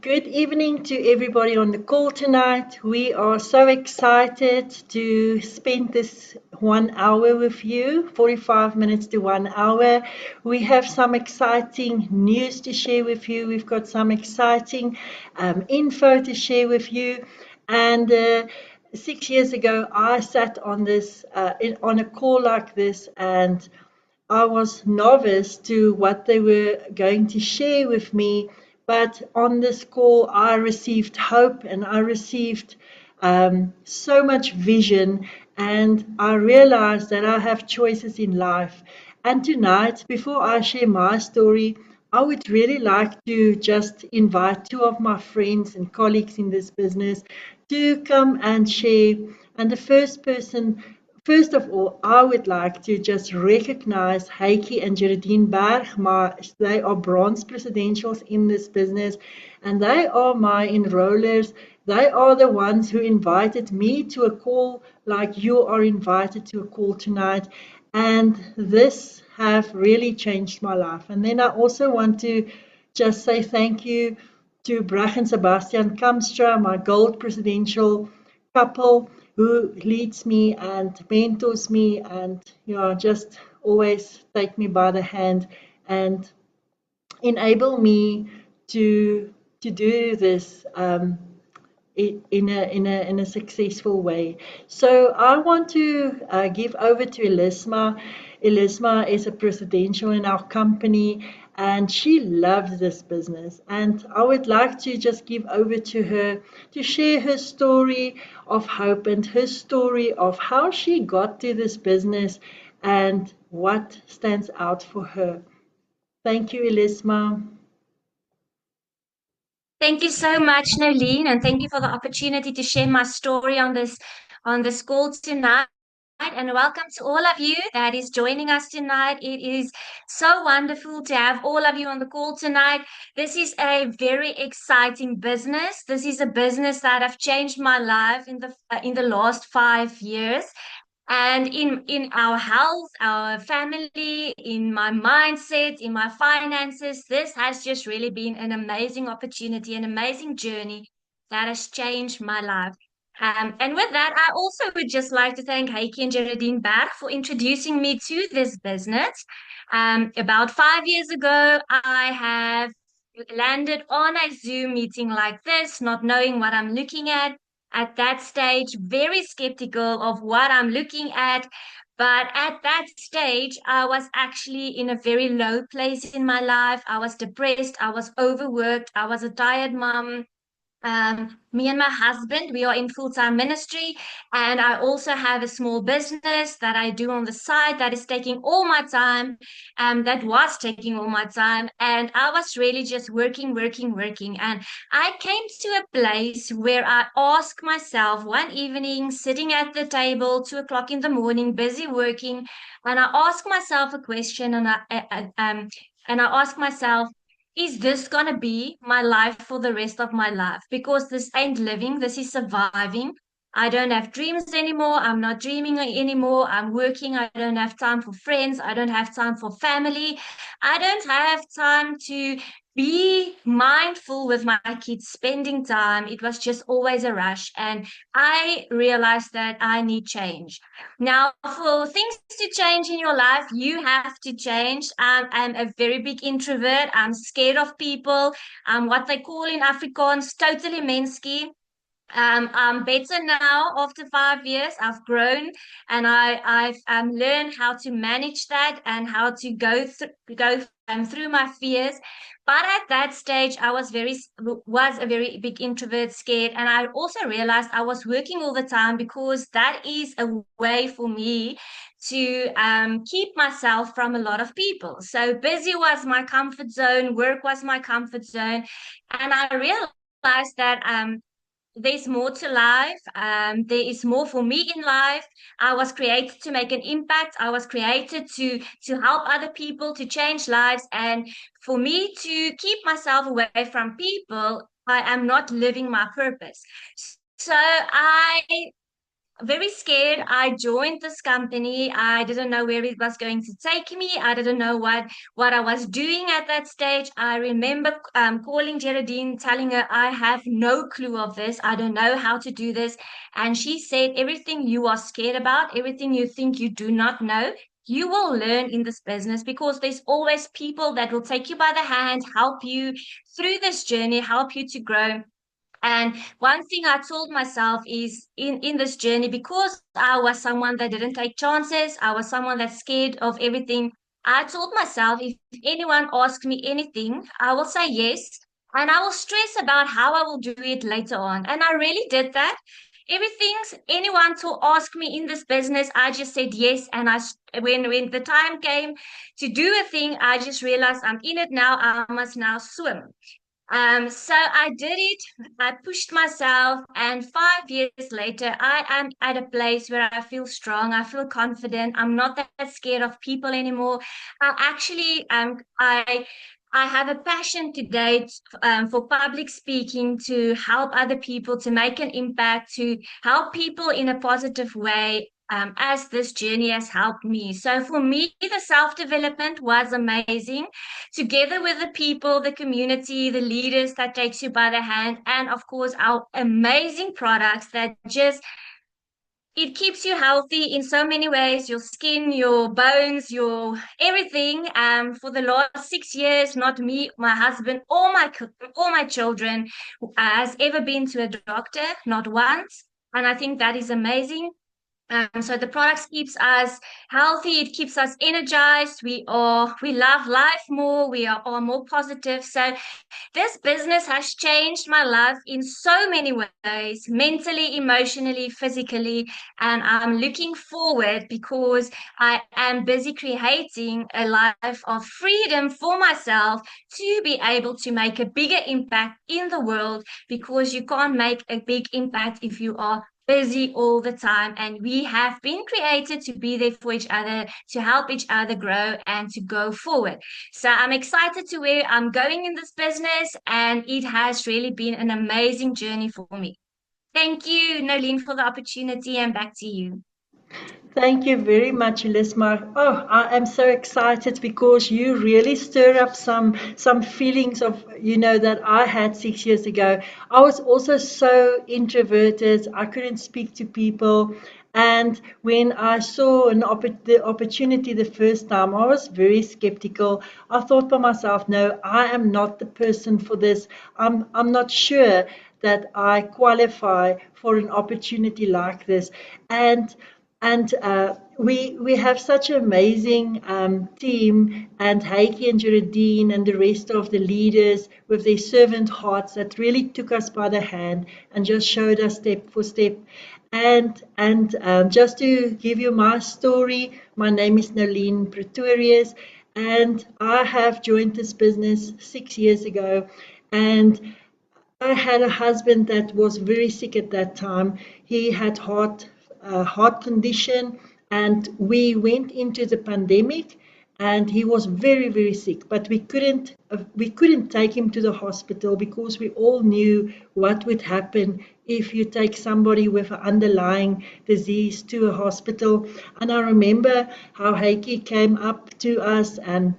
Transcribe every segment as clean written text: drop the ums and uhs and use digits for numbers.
Good evening to everybody on the call tonight. We are so excited to spend this 1 hour with you, 45 minutes to 1 hour. We have some exciting news to share with you. We've got some exciting info to share with you. And 6 years ago, I sat on on a call like this, and I was novice to what they were going to share with me, but on this call, I received hope and I received so much vision, and I realized that I have choices in life. And tonight, before I share my story, I would really like to just invite two of my friends and colleagues in this business to come and share. And the first person, first of all, I would like to just recognize Heike and Geraldine Berg. They are bronze presidentials in this business, and they are my enrollers. They are the ones who invited me to a call like you are invited to a call tonight. And this have really changed my life. And then I also want to just say thank you to Brach and Sebastian Kamstra, my gold presidential couple who leads me and mentors me and just always take me by the hand and enable me to do this in a successful way. So I want to give over to Elisma. Elisma is a presidential in our company, and she loves this business. And I would like to just give over to her to share her story of hope and her story of how she got to this business and what stands out for her. Thank you, Elisma. Thank you so much, Nolene, and thank you for the opportunity to share my story on this call tonight. And welcome to all of you that is joining us tonight. It is so wonderful to have all of you on the call tonight. This is a very exciting business. This is a business that have changed my life in the last 5 years. And in our health, our family, in my mindset, in my finances, this has just really been an amazing opportunity, an amazing journey that has changed my life. And with that, I also would just like to thank Heike and Geraldine Berg for introducing me to this business. About 5 years ago, I have landed on a Zoom meeting like this, not knowing what I'm looking at that stage, very skeptical of what I'm looking at. But at that stage, I was actually in a very low place in my life. I was depressed. I was overworked. I was a tired mom. Me and my husband, we are in full-time ministry, and I also have a small business that I do on the side that is taking all my time, that was taking all my time, and I was really just working, working, working. And I came to a place where I asked myself one evening, sitting at the table, 2 o'clock in the morning, busy working, and I asked myself a question, and I asked myself, is this gonna be my life for the rest of my life? Because this ain't living, this is surviving. I don't have dreams anymore. I'm not dreaming anymore. I'm working. I don't have time for friends. I don't have time for family. I don't have time to be mindful with my kids, spending time. It was just always a rush. And I realized that I need change. Now, for things to change in your life, you have to change. I'm a very big introvert. I'm scared of people. I'm what they call in Afrikaans totally mensky. I'm better now after 5 years. I've grown, and I've learned how to manage that and how to go through my fears. But at that stage, I was a very big introvert, scared, and I also realized I was working all the time because that is a way for me to keep myself from a lot of people. So busy was my comfort zone, work was my comfort zone, and I realized that there's more to life. There is more for me in life. I was created to make an impact. I was created to help other people, to change lives. And for me to keep myself away from people, I am not living my purpose. So very scared. I joined this company. I didn't know where it was going to take me. I didn't know what I was doing at that stage. I remember calling Geraldine, telling her I have no clue of this. I don't know how to do this. And she said, everything you are scared about, everything you think you do not know, you will learn in this business, because there's always people that will take you by the hand, help you through this journey, help you to grow. And one thing I told myself is, in this journey, because I was someone that didn't take chances, I was someone that's scared of everything. I told myself, if anyone asks me anything, I will say yes. And I will stress about how I will do it later on. And I really did that. Everything's anyone to ask me in this business, I just said yes. And when the time came to do a thing, I just realized I'm in it now. I must now swim. So I did it. I pushed myself, and 5 years later, I am at a place where I feel strong. I feel confident. I'm not that scared of people anymore. I actually, I have a passion today for public speaking, to help other people, to make an impact, to help people in a positive way. As this journey has helped me. So for me, the self-development was amazing, together with the people, the community, the leaders that takes you by the hand, and of course our amazing products that just, it keeps you healthy in so many ways, your skin, your bones, your everything. For the last 6 years, not me, my husband, all my children has ever been to a doctor, not once. And I think that is amazing. So the products keeps us healthy. It keeps us energized. We love life more. We are more positive. So this business has changed my life in so many ways, mentally, emotionally, physically. And I'm looking forward, because I am busy creating a life of freedom for myself, to be able to make a bigger impact in the world, because you can't make a big impact if you are busy all the time. And we have been created to be there for each other, to help each other grow and to go forward. So I'm excited to where I'm going in this business, and it has really been an amazing journey for me. Thank you, Nolene, for the opportunity, and back to you. Thank you very much, Elisma. Oh, I am so excited because you really stir up some feelings of, that I had 6 years ago. I was also so introverted. I couldn't speak to people. And when I saw the opportunity the first time, I was very skeptical. I thought by myself, no, I am not the person for this. I'm not sure that I qualify for an opportunity like this. And we have such an amazing team, and Heike and Geraldine and the rest of the leaders with their servant hearts that really took us by the hand and just showed us step for step. And just to give you my story, my name is Nolene Pretorius, and I have joined this business 6 years ago. And I had a husband that was very sick at that time. He had heart condition, and we went into the pandemic, and he was very, very sick. But we couldn't take him to the hospital, because we all knew what would happen if you take somebody with an underlying disease to a hospital. And I remember how Heike came up to us and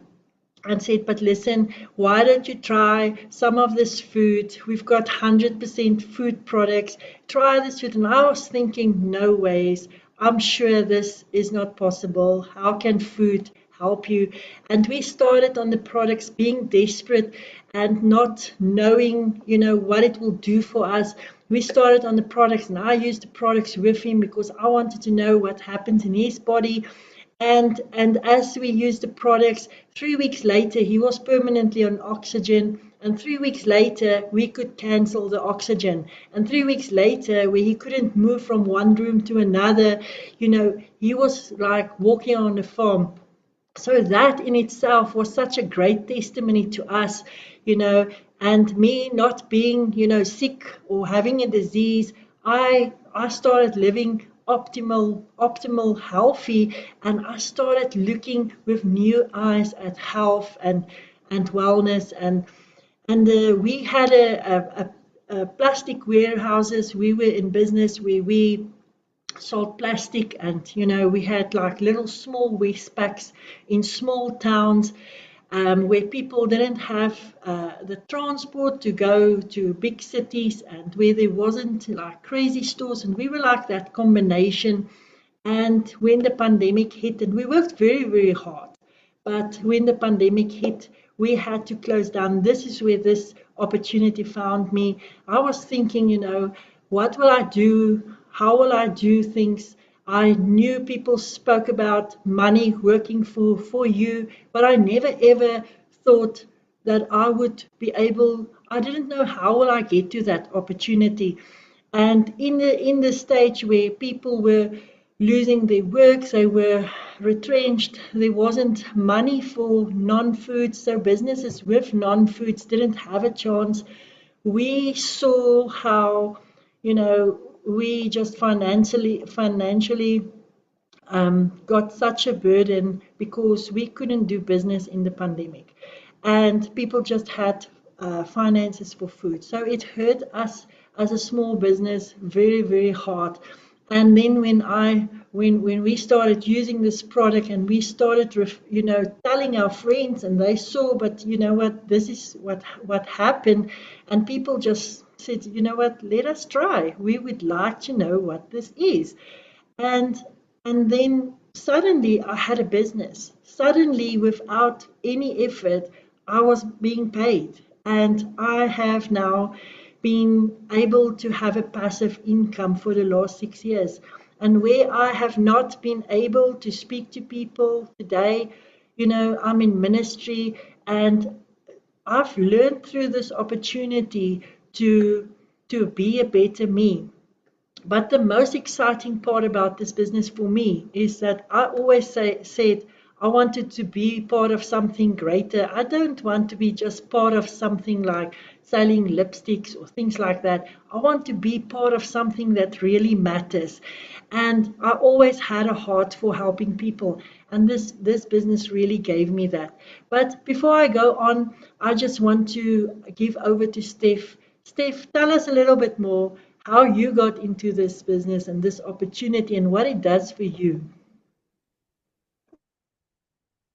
said, but listen, why don't you try some of this food? We've got 100% food products. Try this food. And I was thinking, no ways. I'm sure this is not possible. How can food help you? And we started on the products being desperate and not knowing, what it will do for us. We started on the products, and I used the products with him because I wanted to know what happens in his body. And as we used the products, 3 weeks later, he was permanently on oxygen. And 3 weeks later, we could cancel the oxygen. And 3 weeks later, where he couldn't move from one room to another, he was like walking on a farm. So that in itself was such a great testimony to us, and me not being, sick or having a disease. I started living optimal, healthy, and I started looking with new eyes at health and wellness. And we had a plastic warehouses. We were in business where we sold plastic, and we had like little small waste packs in small towns, where people didn't have the transport to go to big cities, and where there wasn't like crazy stores, and we were like that combination. And when the pandemic hit, and we worked very, very hard, but when the pandemic hit, we had to close down. This is where this opportunity found me. I was thinking, what will I do? How will I do things? I knew people spoke about money working for you, but I never ever thought that I would be able. I didn't know how will I get to that opportunity. And in the stage where people were losing their work, they were retrenched, there wasn't money for non-foods, so businesses with non-foods didn't have a chance. We saw how, we just financially got such a burden because we couldn't do business in the pandemic, and people just had finances for food. So it hurt us as a small business very, very hard. And then when we started using this product, and we started telling our friends, and they saw, but you know what, this is what happened, and people just said, you know what, let us try. We would like to know what this is. And and then suddenly I had a business. Suddenly, without any effort, I was being paid. And I have now been able to have a passive income for the last 6 years. And where I have not been able to speak to people today, I'm in ministry, and I've learned through this opportunity to be a better me. But the most exciting part about this business for me is that I always said I wanted to be part of something greater. I don't want to be just part of something like selling lipsticks or things like that. I want to be part of something that really matters. And I always had a heart for helping people. And this business really gave me that. But before I go on, I just want to give over to Steph. Steph, tell us a little bit more how you got into this business and this opportunity and what it does for you.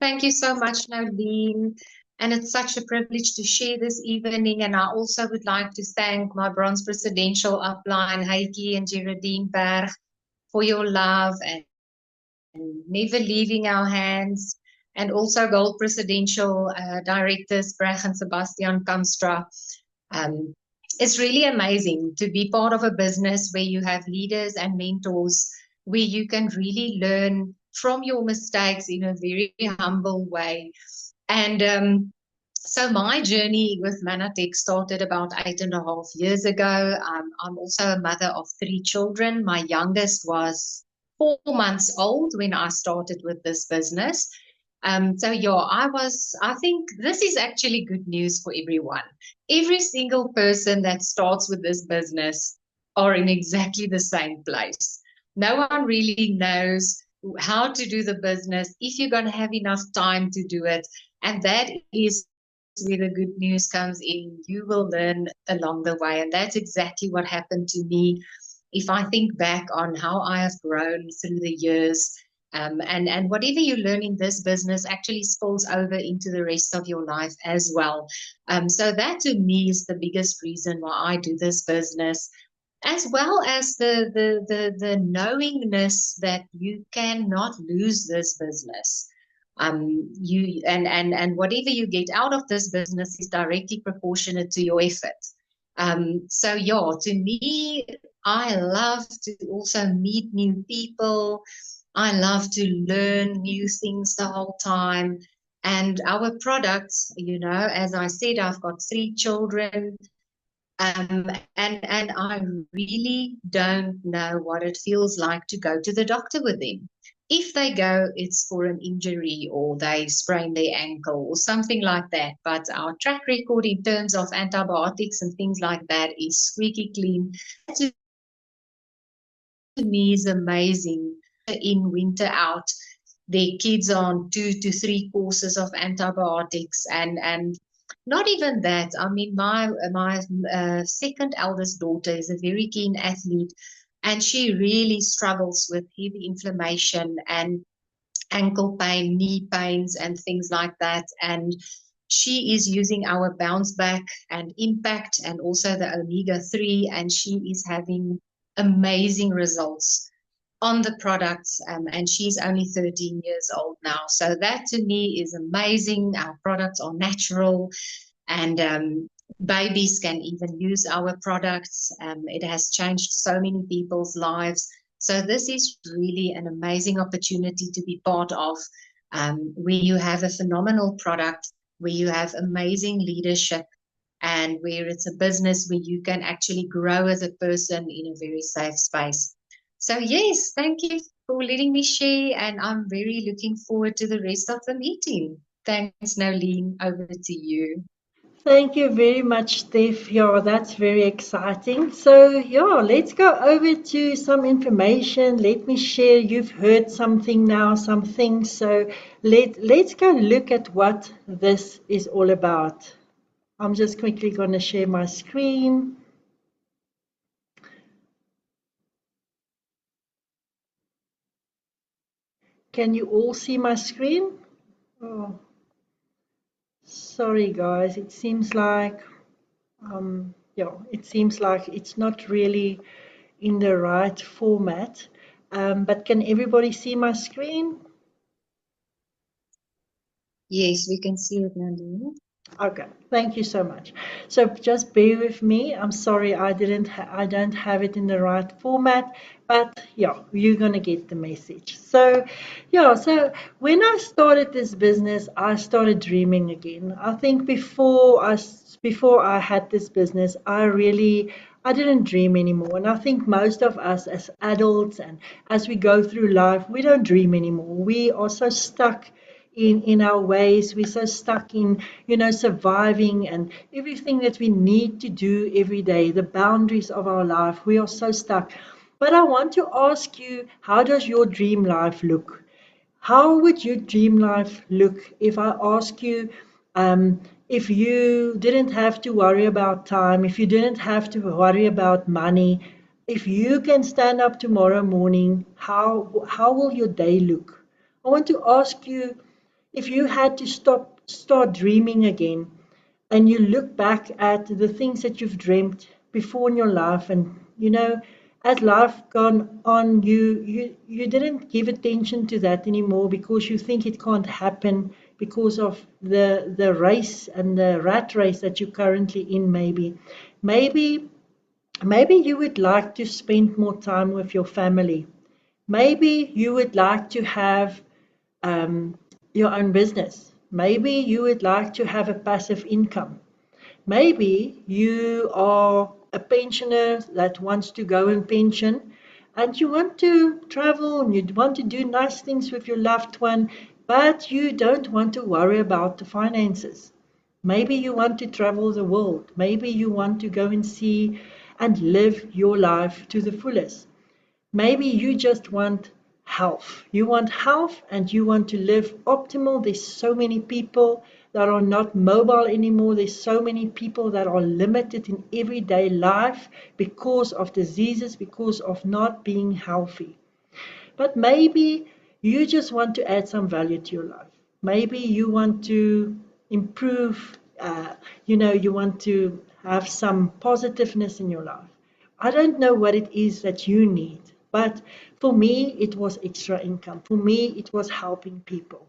Thank you so much, Nadine. And it's such a privilege to share this evening. And I also would like to thank my bronze presidential upline, Heidi and Geraldine Berg, for your love and never leaving our hands. And also gold presidential directors, Breg and Sebastian Kamstra. It's really amazing to be part of a business where you have leaders and mentors, where you can really learn from your mistakes in a very humble way. And so my journey with Manatech started about 8.5 years ago. I'm also a mother of 3 children. My youngest was 4 months old when I started with this business. So yeah, I think this is actually good news for everyone. Every single person that starts with this business are in exactly the same place. No one really knows how to do the business, if you're going to have enough time to do it. And that is where the good news comes in. You will learn along the way. And that's exactly what happened to me. If I think back on how I have grown through the years, and whatever you learn in this business actually spills over into the rest of your life as well. So that to me is the biggest reason why I do this business, as well as the knowingness that you cannot lose this business. You and whatever you get out of this business is directly proportionate to your effort. So yeah, to me, I love to also meet new people. I love to learn new things the whole time. And our products, as I said, I've got 3 children. And I really don't know what it feels like to go to the doctor with them. If they go, it's for an injury or they sprain their ankle or something like that. But our track record in terms of antibiotics and things like that is squeaky clean. To me is amazing. In winter out, their kids on 2 to 3 courses of antibiotics, and not even that. I mean, my second eldest daughter is a very keen athlete, and she really struggles with heavy inflammation and ankle pain, knee pains, and things like that. And she is using our Bounce Back and Impact and also the omega-3, and she is having amazing results on the products. And she's only 13 years old now. So that to me is amazing. Our products are natural, and babies can even use our products. It has changed so many people's lives. So this is really an amazing opportunity to be part of, where you have a phenomenal product, where you have amazing leadership, and where it's a business where you can actually grow as a person in a very safe space. So yes, thank you for letting me share, and I'm very looking forward to the rest of the meeting. Thanks, Nolene. Over to you. Thank you very much, Steph. Yeah, that's very exciting. So, yeah, let's go over to some information. Let me share. You've heard something now, some things. So, let's go look at what this is all about. I'm just quickly going to share my screen. Can you all see my screen? Oh, sorry, guys. It seems like, it seems like it's not really in the right format. But can everybody see my screen? Yes, we can see it, Nolene. Okay, thank you so much. So just bear with me. I'm sorry I don't have it in the right format, but yeah, you're gonna get the message. So yeah, so when I started this business, I started dreaming again. I think before I had this business, I didn't dream anymore. And I think most of us as adults and as we go through life, we don't dream anymore. We are so stuck in our ways. We're so stuck in, surviving and everything that we need to do every day, the boundaries of our life. We are so stuck. But I want to ask you, how does your dream life look? How would your dream life look if I ask you, if you didn't have to worry about time, if you didn't have to worry about money, if you can stand up tomorrow morning, how will your day look? I want to ask you, if you had to start dreaming again, and you look back at the things that you've dreamt before in your life, and as life gone on, you didn't give attention to that anymore because you think it can't happen because of the race and the rat race that you're currently in. Maybe you would like to spend more time with your family. Maybe you would like to have um, your own business. Maybe you would like to have a passive income. Maybe you are a pensioner that wants to go in pension and you want to travel and you want to do nice things with your loved one, but you don't want to worry about the finances. Maybe you want to travel the world. Maybe you want to go and see and live your life to the fullest. Maybe you just want health. You want health and you want to live optimal. There's so many people that are not mobile anymore. There's so many people that are limited in everyday life because of diseases, because of not being healthy. But maybe you just want to add some value to your life. Maybe you want to improve, you want to have some positiveness in your life. I don't know what it is that you need, but for me, it was extra income. For me, it was helping people.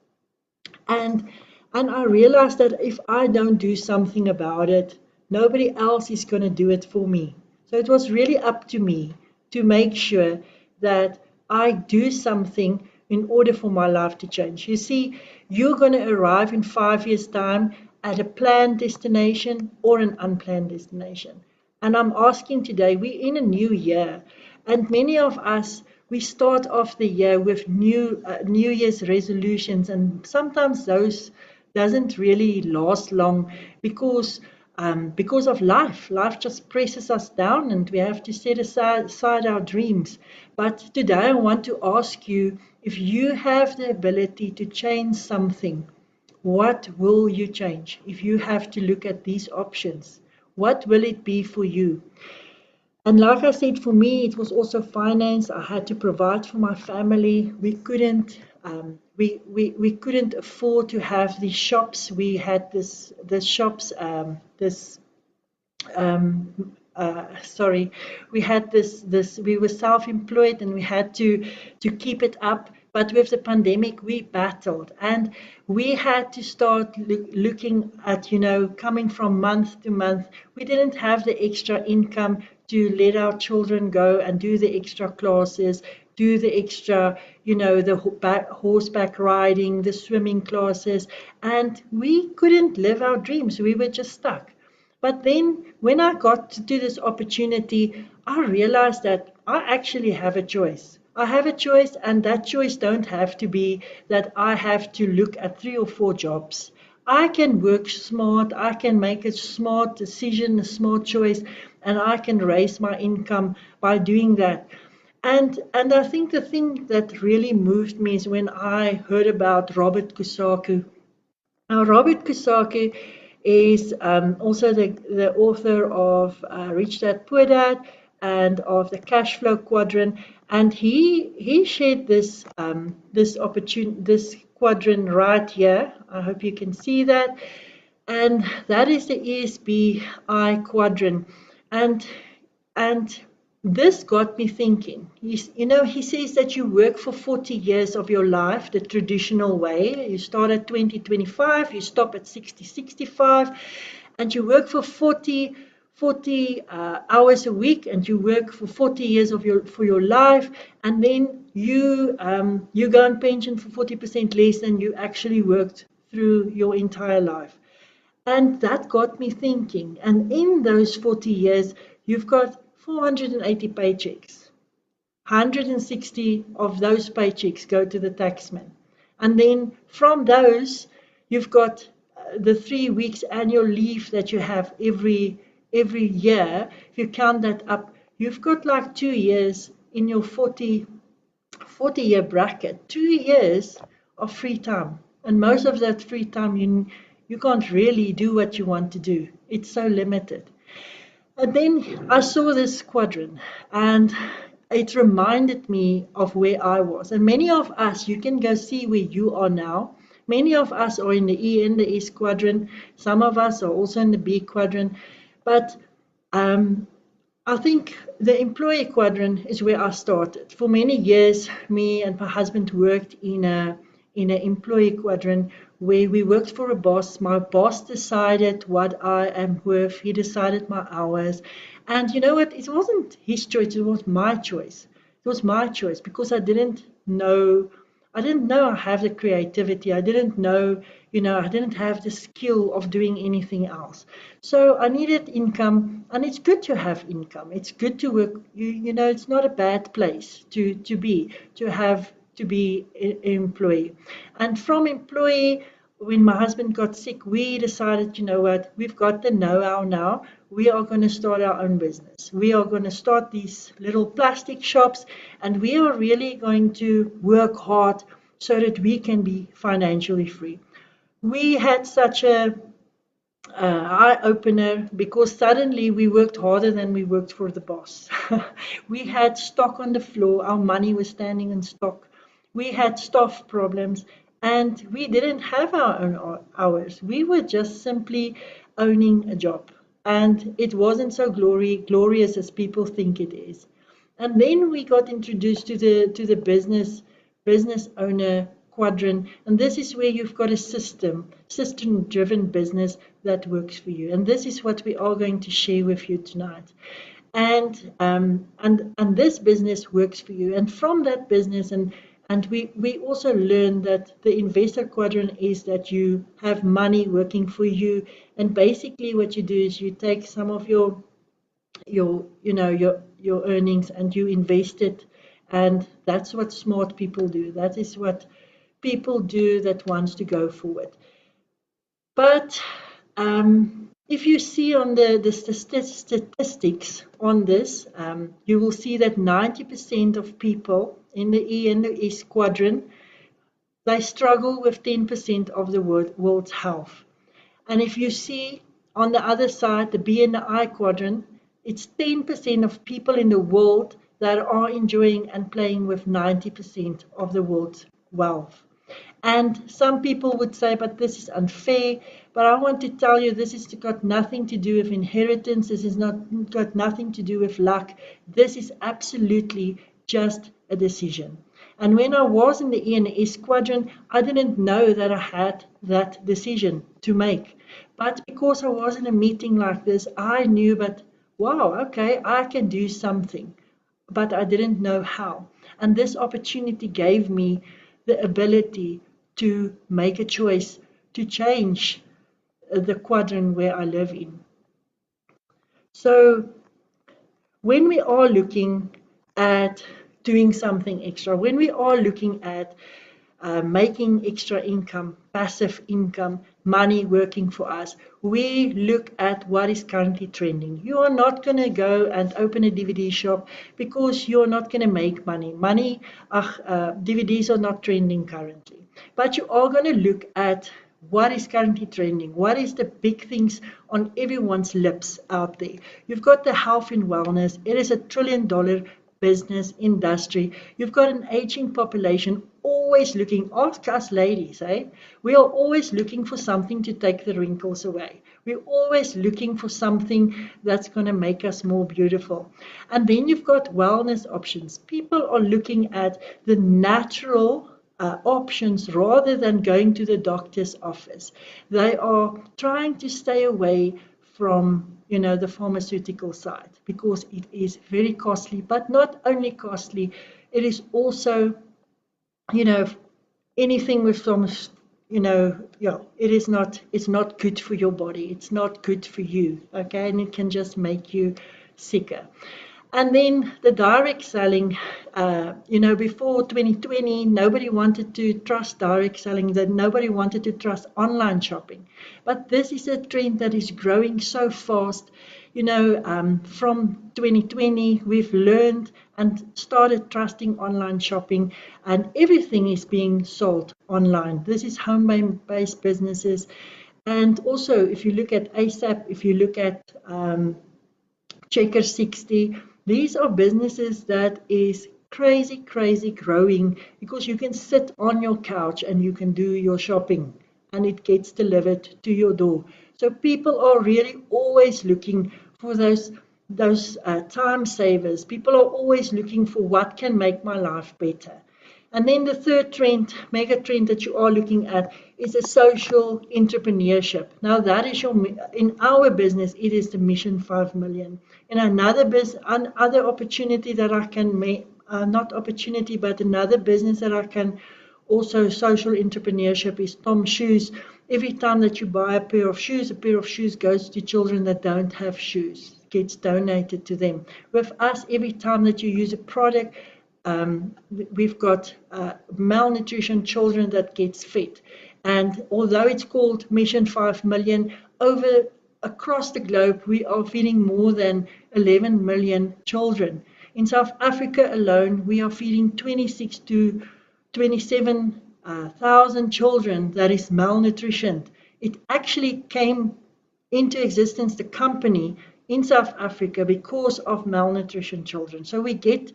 And and I realized that if I don't do something about it, nobody else is going to do it for me. So it was really up to me to make sure that I do something in order for my life to change. You see, you're going to arrive in 5 years' time at a planned destination or an unplanned destination. And I'm asking today, we're in a new year, and many of us, we start off the year with New Year's resolutions, and sometimes those doesn't really last long because of life. Life just presses us down, and we have to set aside our dreams. But today I want to ask you, if you have the ability to change something, what will you change? If you have to look at these options, what will it be for you? And like I said, for me, it was also finance. I had to provide for my family. We couldn't afford to have these shops. We had this shops, sorry, we had this we were self-employed and we had to keep it up, but with the pandemic we battled and we had to start looking at, coming from month to month. We didn't have the extra income to let our children go and do the extra classes, do the extra, the horseback riding, the swimming classes, and we couldn't live our dreams. We were just stuck. But then when I got to do this opportunity, I realized that I actually have a choice. I have a choice, and that choice don't have to be that I have to look at 3 or 4 jobs. I can work smart, I can make a smart decision, a smart choice, and I can raise my income by doing that. And I think the thing that really moved me is when I heard about Robert Kiyosaki. Now, Robert Kiyosaki is also the author of Rich Dad Poor Dad and of the Cash Flow Quadrant, and he shared this quadrant right here. I hope you can see that, and that is the ESBI quadrant, and this got me thinking. He says that you work for 40 years of your life the traditional way. You start at 20, 25, you stop at 60, 65, and you work for 40 hours a week, and you work for 40 years for your life, and then you go on pension for 40% less than you actually worked through your entire life. And that got me thinking. And in those 40 years, you've got 480 paychecks. 160 of those paychecks go to the taxman. And then from those, you've got the 3 weeks annual leave that you have every year. If you count that up, you've got like 2 years in your 40-year bracket, 2 years of free time. And most of that free time, you can't really do what you want to do. It's so limited. And then I saw this quadrant and it reminded me of where I was. And many of us, you can go see where you are now. Many of us are in the E and the S quadrant. Some of us are also in the B quadrant. But I think the employee quadrant is where I started. For many years, me and my husband worked in an employee quadrant where we worked for a boss. My boss decided what I am worth. He decided my hours. And you know what? It wasn't his choice. It was my choice. It was my choice because I didn't know I have the creativity. I didn't know, I didn't have the skill of doing anything else. So I needed income, and it's good to have income. It's good to work. It's not a bad place to be an employee. And from employee, when my husband got sick, we decided, we've got the know-how now. We are going to start our own business. We are going to start these little plastic shops, and we are really going to work hard so that we can be financially free. We had such a eye-opener because suddenly we worked harder than we worked for the boss. We had stock on the floor. Our money was standing in stock. We had staff problems, and we didn't have our own hours. We were just simply owning a job, and it wasn't so glorious as people think it is. And then we got introduced to the business owner quadrant, and this is where you've got a system-driven business that works for you. And this is what we are going to share with you tonight. And this business works for you. And from that business, and we also learn that the investor quadrant is that you have money working for you. And basically what you do is you take some of your earnings and you invest it. And that's what smart people do. That is what people do that wants to go forward. But if you see on the statistics on this, you will see that 90% of people in the E and the S quadrant, they struggle with 10% of the world's health. And if you see on the other side, the B and the I quadrant, It's 10% of people in the world that are enjoying and playing with 90% of the world's wealth. And some people would say, but this is unfair. But I want to tell you, this has got nothing to do with inheritance. This has not got nothing to do with luck. This is absolutely just a decision. And when I was in the ENS squadron, I didn't know that I had that decision to make. But because I was in a meeting like this, I knew, but wow, okay, I can do something. But I didn't know how. And this opportunity gave me the ability to make a choice to change the quadrant where I live in. So when we are looking at doing something extra, when we are looking at making extra income, passive income, money working for us, we look at what is currently trending. You are not going to go and open a DVD shop because you're not going to make money. DVDs are not trending currently. But you are going to look at what is currently trending, what is the big things on everyone's lips out there. You've got the health and wellness. It is $1 trillion business industry. You've got an aging population always looking, ask us ladies, we are always looking for something to take the wrinkles away. We're always looking for something that's going to make us more beautiful. And then you've got wellness options. People are looking at the natural options rather than going to the doctor's office. They are trying to stay away from the pharmaceutical side because it is very costly, but not only costly, it is also, anything with some, it's not good for your body. It's not good for you, okay? And it can just make you sicker. And then the direct selling, before 2020, nobody wanted to trust direct selling, that nobody wanted to trust online shopping. But this is a trend that is growing so fast. From 2020, we've learned and started trusting online shopping, and everything is being sold online. This is home-based businesses. And also, if you look at ASAP, if you look at Checker 60, these are businesses that is crazy growing because you can sit on your couch and you can do your shopping and it gets delivered to your door. So people are really always looking for those time savers. People are always looking for what can make my life better. And then the third trend, mega trend that you are looking at is a social entrepreneurship. Now that is in our business, it is the Mission 5 Million. In another opportunity that I can make, not opportunity, but another business that I can also social entrepreneurship is Tom Shoes. Every time that you buy a pair of shoes goes to children that don't have shoes, gets donated to them. With us, every time that you use a product, we've got malnutrition children that gets fed. And although it's called Mission 5 Million, across the globe, we are feeding more than 11 million children. In South Africa alone, we are feeding 26 to 27,000 children that is malnutrition. It actually came into existence, the company in South Africa, because of malnutrition children. So we get,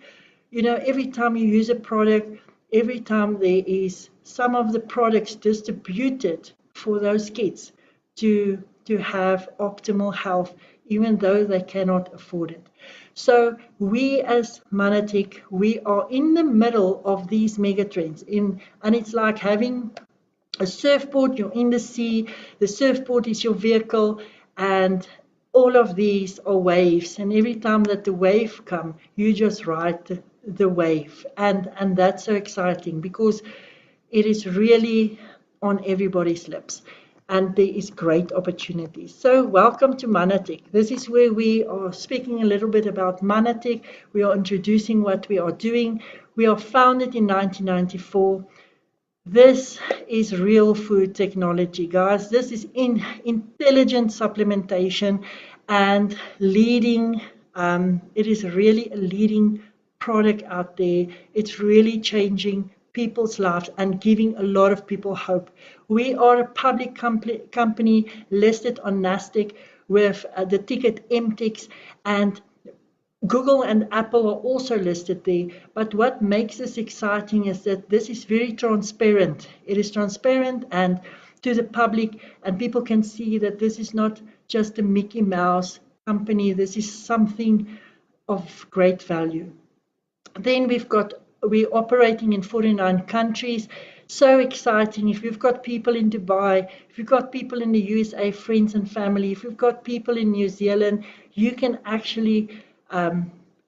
every time you use a product, every time there is some of the products distributed for those kids to have optimal health, even though they cannot afford it. So we as Manatech, we are in the middle of these megatrends, and it's like having a surfboard. You're in the sea, the surfboard is your vehicle, and all of these are waves, and every time that the wave comes, you just ride the wave, and that's so exciting because it is really on everybody's lips. And there is great opportunities. So welcome to Manatech. This is where we are speaking a little bit about Manatech. We are introducing what we are doing. We are founded in 1994. This is real food technology, guys. This is intelligent supplementation and leading. It is really a leading product out there. It's really changing people's lives and giving a lot of people hope. We are a public company listed on NASDAQ. with the ticket MTX, and Google and Apple are also listed there. But what makes this exciting is that this is very transparent. It is transparent and to the public, and people can see that this is not just a Mickey Mouse company. This is something of great value. Then we're operating in 49 countries. So exciting. If you've got people in Dubai, if you've got people in the USA, friends and family, if you've got people in New Zealand, you can actually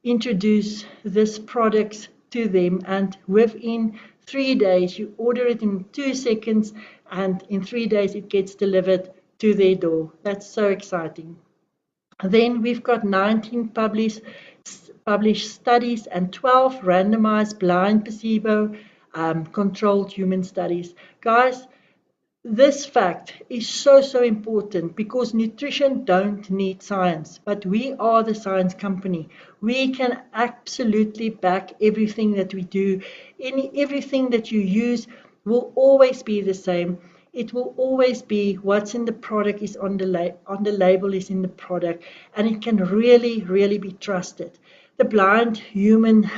introduce this product to them, and within 3 days, you order it in 2 seconds, and in 3 days it gets delivered to their door. That's so exciting. Then we've got 19 published studies and 12 randomized blind placebo controlled human studies. Guys, this fact is so important, because nutrition don't need science, but we are the science company. We can absolutely back everything that we do. Everything that you use will always be the same. It will always be what's in the product is on the label is in the product, and it can really be trusted. The blind human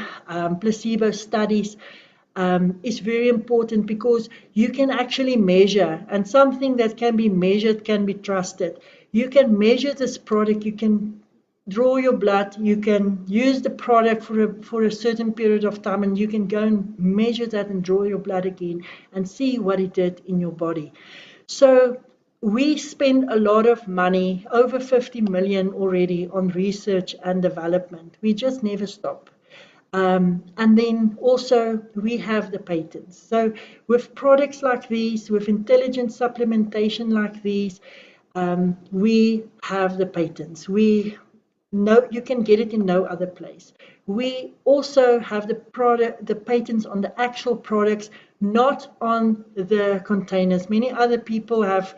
placebo studies is very important, because you can actually measure, and something that can be measured can be trusted. You can measure this product, you can draw your blood, you can use the product for a certain period of time, and you can go and measure that and draw your blood again and see what it did in your body. So we spend a lot of money, over 50 million already, on research and development. We just never stop. And then also we have the patents. So with products like these, with intelligent supplementation like these, we have the patents. We know you can get it in no other place. We also have the patents on the actual products, not on the containers. Many other people have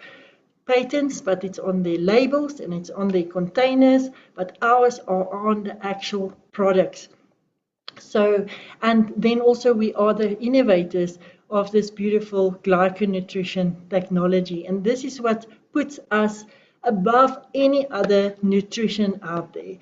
patents, but it's on their labels and it's on their containers, but ours are on the actual products. So, and then also we are the innovators of this beautiful glyconutrition technology. And this is what puts us above any other nutrition out there.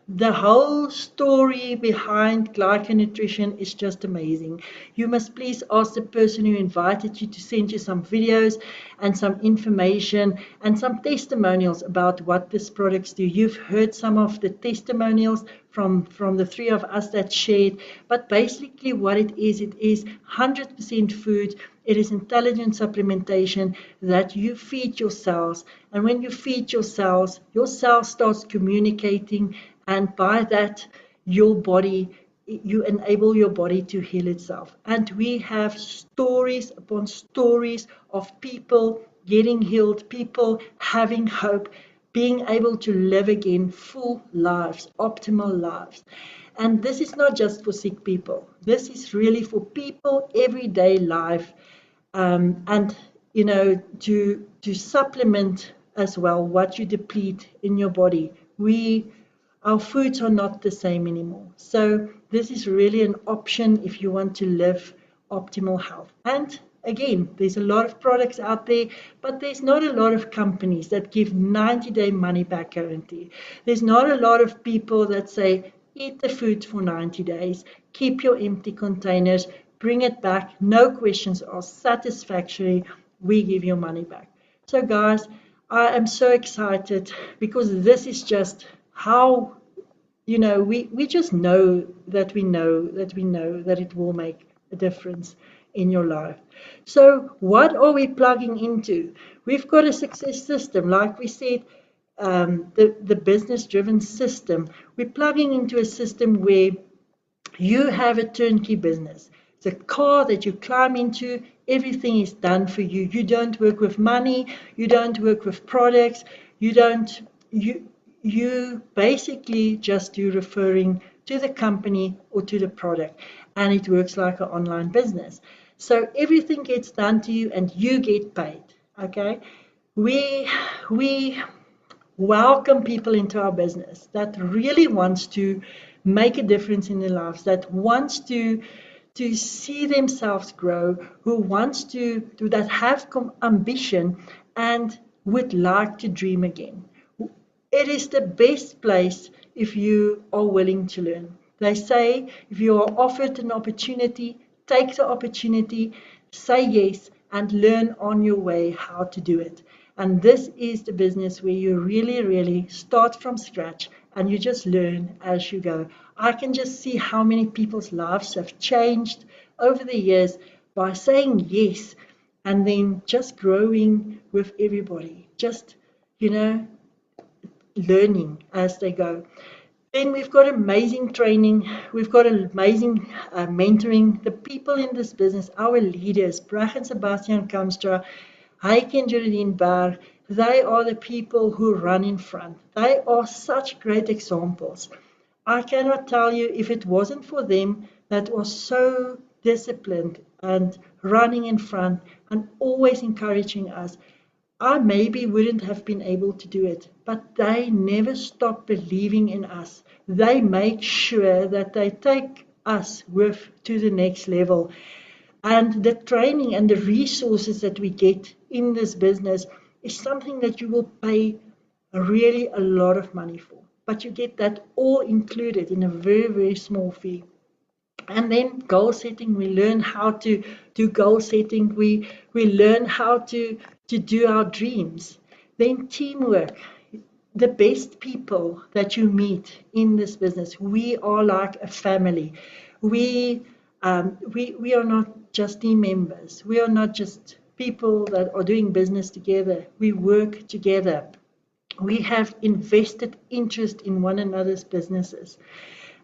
The whole story behind glyconutrition is just amazing. You must please ask the person who invited you to send you some videos and some information and some testimonials about what these products do. You've heard some of the testimonials from the three of us that shared, but basically what it is 100% food. It is intelligent supplementation that you feed your cells, and when you feed your cells starts communicating, and by that you enable your body to heal itself. And we have stories upon stories of people getting healed, people having hope, being able to live again full lives, optimal lives. And this is not just for sick people. This is really for people everyday life. And you know, to supplement as well what you deplete in your body. Our foods are not the same anymore. So this is really an option if you want to live optimal health. And again, there's a lot of products out there, but there's not a lot of companies that give 90-day money back guarantee. There's not a lot of people that say, eat the food for 90 days, keep your empty containers, bring it back, no questions asked, satisfactory, we give your money back. So guys, I am so excited, because this is just how, you know, we just know that it will make a difference in your life. So what are we plugging into? We've got a success system, like we said, the business-driven system. We're plugging into a system where you have a turnkey business. It's a car that you climb into, everything is done for you. You don't work with money, you don't work with products, you basically just do referring to the company or to the product, and it works like an online business. So everything gets done to you and you get paid, okay? We welcome people into our business that really wants to make a difference in their lives, that wants to see themselves grow, who wants that have ambition and would like to dream again. It is the best place if you are willing to learn. They say if you are offered an opportunity, take the opportunity, say yes, and learn on your way how to do it. And this is the business where you really, really start from scratch and you just learn as you go. I can just see how many people's lives have changed over the years by saying yes and then just growing with everybody, just, learning as they go. Then we've got amazing training, we've got amazing mentoring. The people in this business, our leaders, Brach and Sebastian Kamstra, Heike and Geraldine Berg, they are the people who run in front. They are such great examples. I cannot tell you, if it wasn't for them that was so disciplined and running in front and always encouraging us, I maybe wouldn't have been able to do it, but they never stop believing in us. They make sure that they take us to the next level. And the training and the resources that we get in this business is something that you will pay really a lot of money for. But you get that all included in a very, very small fee. And then goal setting, we learn how to do goal setting. We learn how to do our dreams. Then teamwork, the best people that you meet in this business. We are like a family. We are not just team members. We are not just people that are doing business together. We work together. We have invested interest in one another's businesses.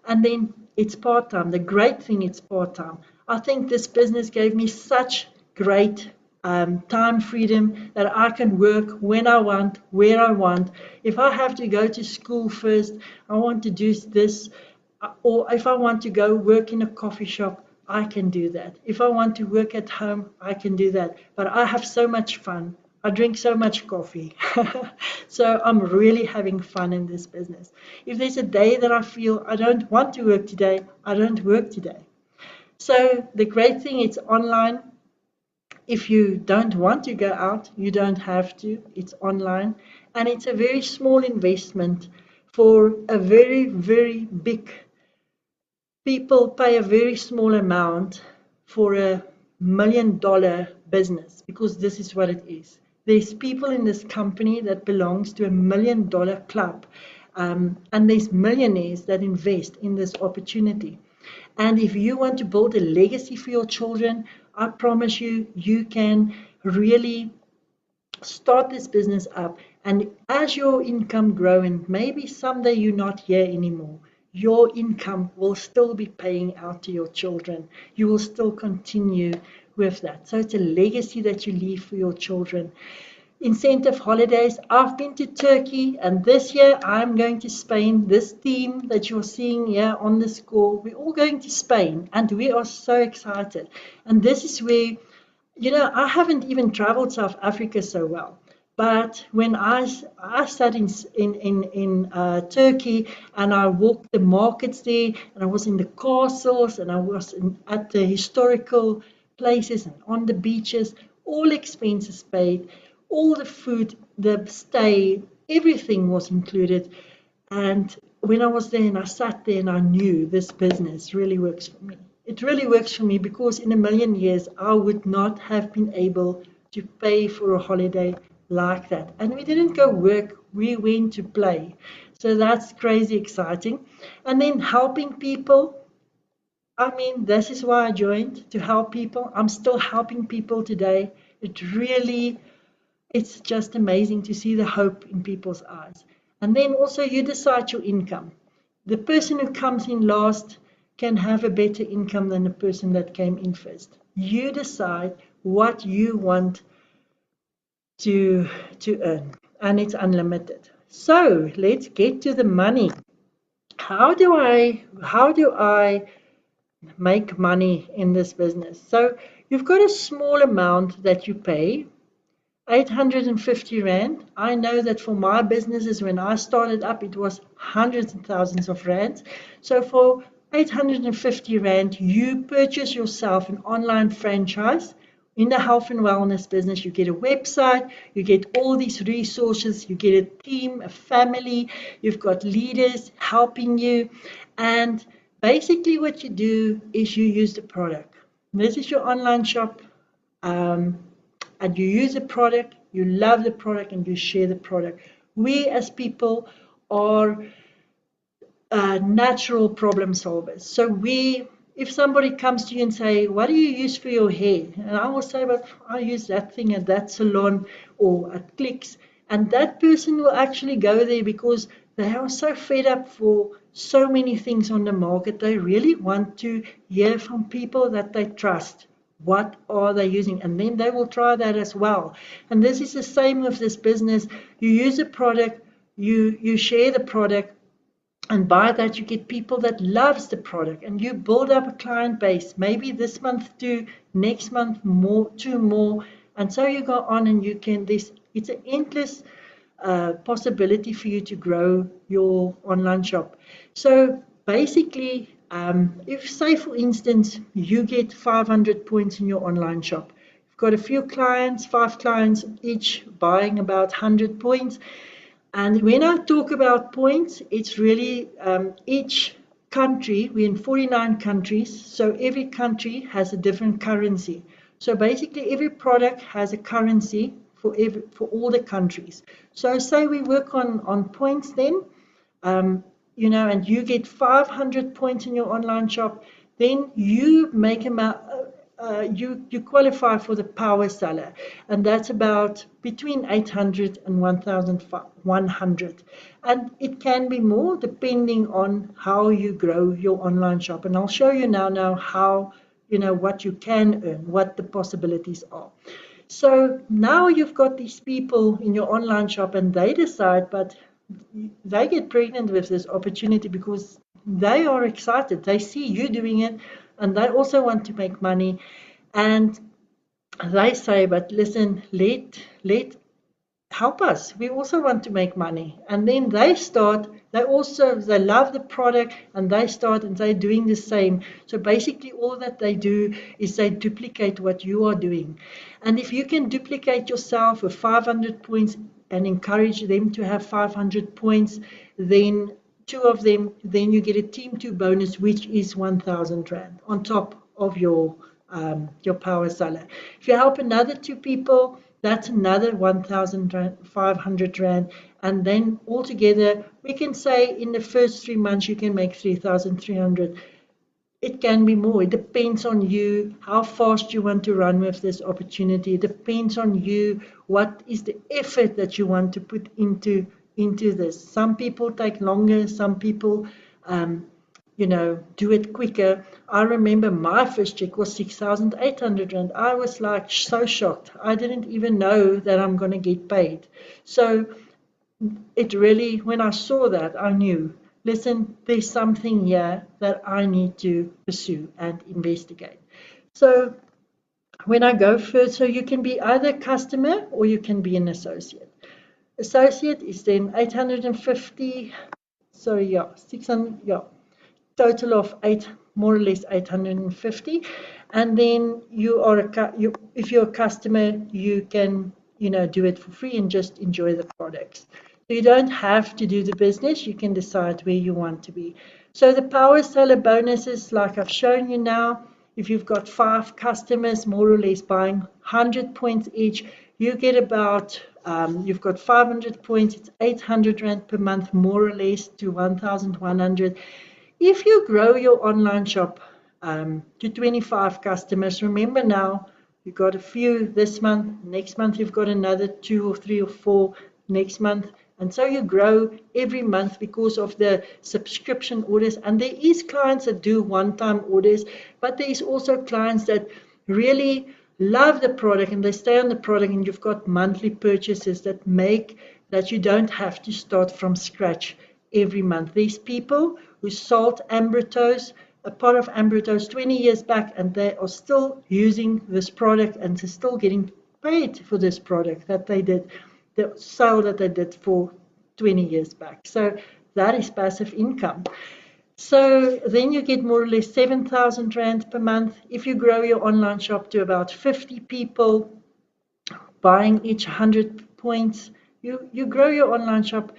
And then it's part-time. The great thing, it's part-time. I think this business gave me such great time freedom that I can work when I want, where I want. If I have to go to school first, I want to do this, or if I want to go work in a coffee shop, I can do that. If I want to work at home, I can do that. But I have so much fun. I drink so much coffee. So I'm really having fun in this business. If there's a day that I feel I don't want to work today, I don't work today. So the great thing, it's online. If you don't want to go out, you don't have to. It's online. And it's a very small investment for a very, very big. People pay a very small amount for $1 million business, because this is what it is. There's people in this company that belongs to $1 million club, and there's millionaires that invest in this opportunity. And if you want to build a legacy for your children, I promise you, you can really start this business up. And as your income grows, and maybe someday you're not here anymore, your income will still be paying out to your children. You will still continue with that. So it's a legacy that you leave for your children. Incentive holidays. I've been to Turkey, and this year I'm going to Spain. This team that you're seeing here on the score, we're all going to Spain, and we are so excited. And this is where, I haven't even traveled South Africa so well. But when I sat in Turkey, and I walked the markets there, and I was in the castles, and I was at the historical places and on the beaches, all expenses paid, all the food, the stay, everything was included. And when I was there and I sat there, and I knew this business really works for me. It really works for me, because in a million years I would not have been able to pay for a holiday like that. And we didn't go work, we went to play. So that's crazy exciting. And then helping people. I mean, this is why I joined, to help people. I'm still helping people today. It's just amazing to see the hope in people's eyes. And then also you decide your income. The person who comes in last can have a better income than the person that came in first. You decide what you want to earn, and it's unlimited. So let's get to the money. How do I make money in this business? So you've got a small amount that you pay, 850 Rand. I know that for my businesses, when I started up, it was hundreds and thousands of rands. So for 850 Rand, you purchase yourself an online franchise In the health and wellness business, you get a website, you get all these resources, you get a team, a family, you've got leaders helping you. And basically what you do is you use the product. This is your online shop, and you use the product, you love the product, and you share the product. We as people are natural problem solvers. So if somebody comes to you and say, what do you use for your hair? And I will say, but I use that thing at that salon or at Clicks. And that person will actually go there because they are so fed up for so many things on the market. They really want to hear from people that they trust. What are they using? And then they will try that as well. And this is the same with this business. You use a product, you share the product, and by that, you get people that loves the product, and you build up a client base. Maybe this month 2, next month 2 more, and so you go on, and you can. It's an endless possibility for you to grow your online shop. So basically, if say for instance you get 500 points in your online shop, you've got a few clients, 5 clients each buying about 100 points. And when I talk about points, it's really each country, we're in 49 countries, so every country has a different currency. So basically every product has a currency for all the countries. So say we work on points then, and you get 500 points in your online shop, then you make you qualify for the power seller, and that's about between 800 and 1,100, and it can be more depending on how you grow your online shop. And I'll show you now how, what you can earn, what the possibilities are. So now you've got these people in your online shop, and they decide, but they get pregnant with this opportunity because they are excited. They see you doing it, and they also want to make money. And they say, but listen, let help us. We also want to make money. And then they love the product, and they start and they're doing the same. So basically all that they do is they duplicate what you are doing. And if you can duplicate yourself with 500 points and encourage them to have 500 points, then 2 of them, then you get a Team 2 bonus, which is 1,000 Rand on top of your power seller. If you help another 2 people, that's another 1,500 Rand. And then altogether, we can say in the first 3 months, you can make 3,300. It can be more. It depends on you, how fast you want to run with this opportunity. It depends on you, what is the effort that you want to put into this. Some people take longer, some people do it quicker. I remember my first check was 6,800 Rand. I was like so shocked. I didn't even know that I'm going to get paid. So it really, when I saw that, I knew, listen, there's something here that I need to pursue and investigate. So when I go first, so you can be either a customer or you can be an associate. Associate is then 850, 600, total of more or less 850. And then if you're a customer, you can do it for free and just enjoy the products. So you don't have to do the business. You can decide where you want to be. So the power seller bonuses, like I've shown you now, if you've got 5 customers more or less buying 100 points each, you get about you've got 500 points, it's 800 Rand per month, more or less, to 1,100. If you grow your online shop to 25 customers, remember now, you've got a few this month, next month you've got another 2 or 3 or 4 next month. And so you grow every month because of the subscription orders. And there is clients that do one-time orders, but there is also clients that really love the product and they stay on the product, and you've got monthly purchases that make that you don't have to start from scratch every month. These people who sold Ambritos, a pot of Ambritos 20 years back, and they are still using this product and they're still getting paid for this product that they did, the sale that they did for 20 years back. So that is passive income. So then you get more or less 7,000 Rand per month. If you grow your online shop to about 50 people buying each 100 points, you grow your online shop,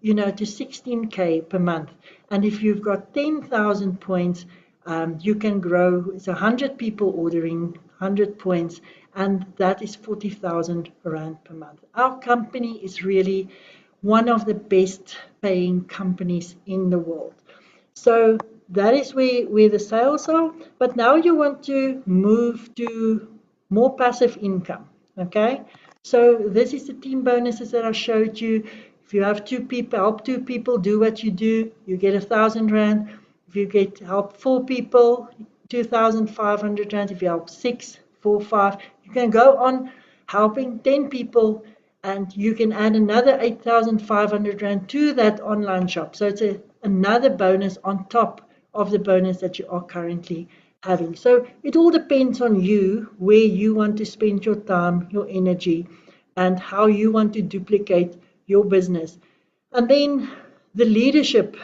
to 16K per month. And if you've got 10,000 points, you can grow. It's 100 people ordering 100 points, and that is 40,000 Rand per month. Our company is really one of the best paying companies in the world. So that is where the sales are. But now you want to move to more passive income. Okay. So this is the team bonuses that I showed you. If you have 2 people, help 2 people do what you do, you get 1,000 Rand. If you help 4 people, 2,500 Rand. If you help 6, 4, 5, you can go on helping 10 people, and you can add another 8,500 Rand to that online shop. So it's another bonus on top of the bonus that you are currently having. So it all depends on you, where you want to spend your time, your energy, and how you want to duplicate your business. And then the leadership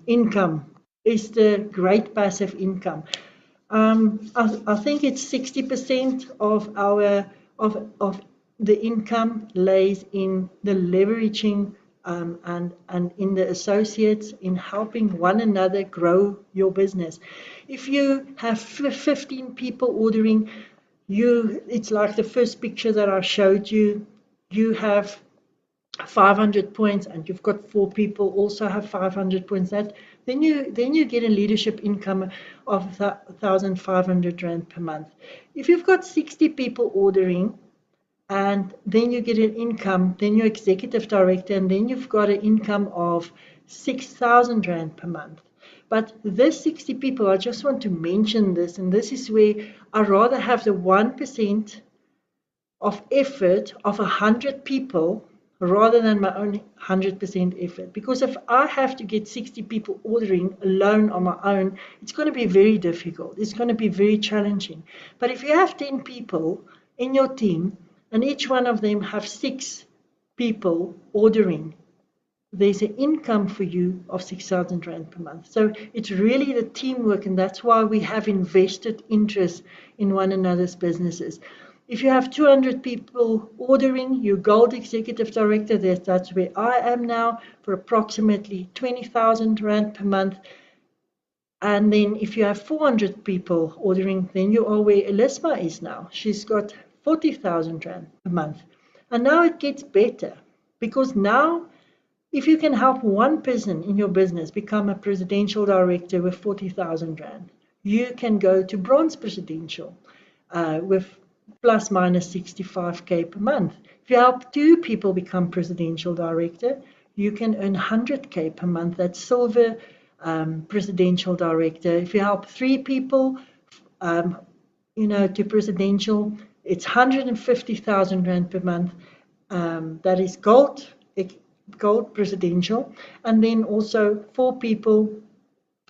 income is the great passive income. I think it's 60% of our of the income lays in the leveraging and in the associates, in helping one another grow your business. If you have 15 people ordering, it's like the first picture that I showed you. You have 500 points, and you've got 4 people also have 500 points. Then you get a leadership income of 1,500 Rand per month. If you've got 60 people ordering, and then you get an income, then you're executive director, and then you've got an income of 6,000 Rand per month. But this 60 people, I just want to mention this, and this is where I rather have the 1% of effort of 100 people rather than my own 100% effort. Because if I have to get 60 people ordering alone on my own, it's going to be very difficult. It's going to be very challenging. But if you have 10 people in your team, and each one of them have 6 people ordering, there's an income for you of 6,000 Rand per month. So it's really the teamwork, and that's why we have invested interest in one another's businesses. If you have 200 people ordering, your gold executive director, that's where I am now, for approximately 20,000 Rand per month. And then if you have 400 people ordering, then you are where Elisma is now. She's got 40,000 Rand a month. And now it gets better, because now if you can help one person in your business become a presidential director with 40,000 Rand, you can go to bronze presidential with plus minus 65K per month. If you help 2 people become presidential director, you can earn 100K per month. That's silver presidential director. If you help 3 people, to presidential, it's 150,000 Rand per month. That is gold presidential. And then also 4 people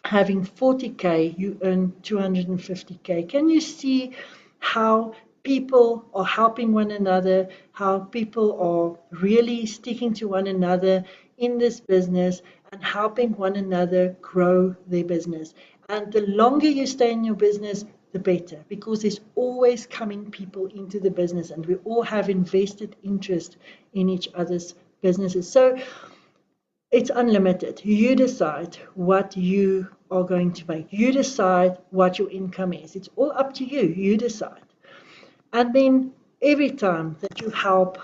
having 40K, you earn 250K. Can you see how people are helping one another, how people are really sticking to one another in this business and helping one another grow their business? And the longer you stay in your business, the better, because there's always coming people into the business, and we all have invested interest in each other's businesses. So it's unlimited. You decide what you are going to make. You decide what your income is. It's all up to you. You decide. And then every time that you help,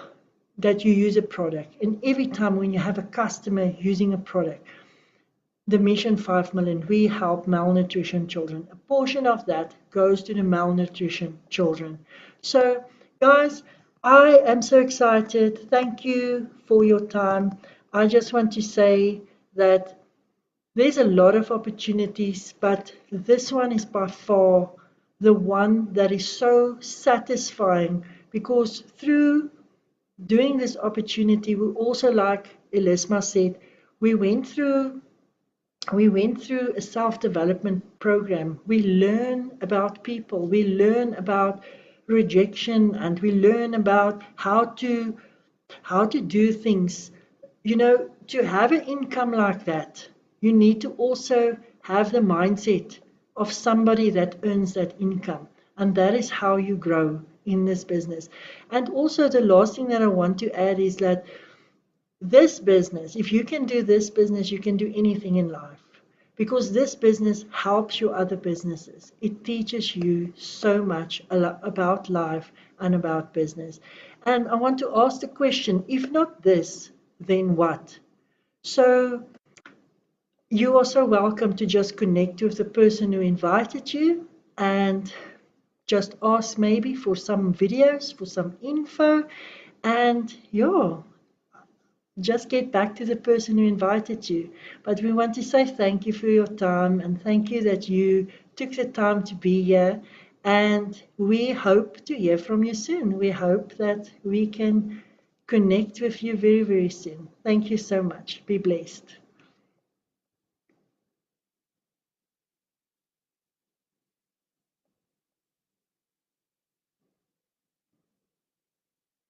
that you use a product, and every time when you have a customer using a product, the Mission 5 Million, we help malnutrition children. A portion of that goes to the malnutrition children. So, guys, I am so excited. Thank you for your time. I just want to say that there's a lot of opportunities, but this one is by far the one that is so satisfying, because through doing this opportunity, we also, like Elisma said, we went through a self-development program. We learn about people, we learn about rejection, and we learn about how to do things. To have an income like that, you need to also have the mindset of somebody that earns that income. And that is how you grow in this business. And also the last thing that I want to add is that this business, if you can do this business, you can do anything in life. Because this business helps your other businesses. It teaches you so much about life and about business. And I want to ask the question, if not this, then what? So you are so welcome to just connect with the person who invited you and just ask maybe for some videos, for some info, and yeah, just get back to the person who invited you. But we want to say thank you for your time and thank you that you took the time to be here. And we hope to hear from you soon. We hope that we can connect with you very, very soon. Thank you so much. Be blessed.